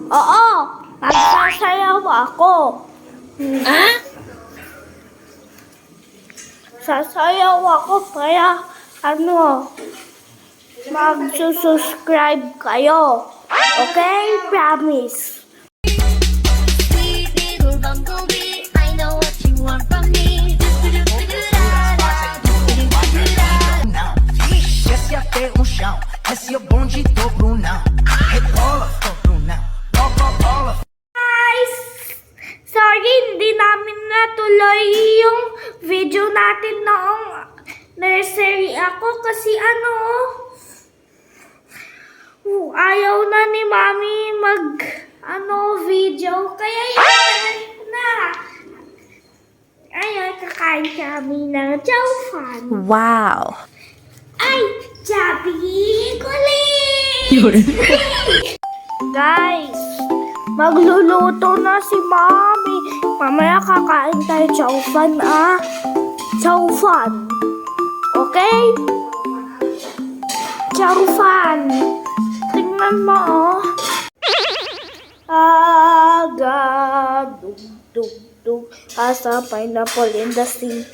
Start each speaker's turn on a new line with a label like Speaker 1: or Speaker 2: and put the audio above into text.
Speaker 1: Oo, magsasayaw ako.
Speaker 2: Ah?
Speaker 1: Sasayaw ako kaya magsusubscribe kayo. Okay? Promise.
Speaker 3: Sweet little bumblebee, I know what you want from me.
Speaker 4: Desce até o chão, desce o bonde do Brunão. Rebola, Brunão, bola.
Speaker 1: Guys, sorry hindi namin natuloy yung video natin noong nursery ako kasi ayaw na ni Mami video kaya yun na. Ayun, kakain kami ng Jawfan.
Speaker 2: Wow.
Speaker 1: Ay, Chubby Kulit! Guys, magluluto na si Mami. Mamaya kakain tayo Jawfan, Jawfan. Okay? Jawfan. Tingnan mo, Aga, dug, dug, dug. Asa pineapple in the sea.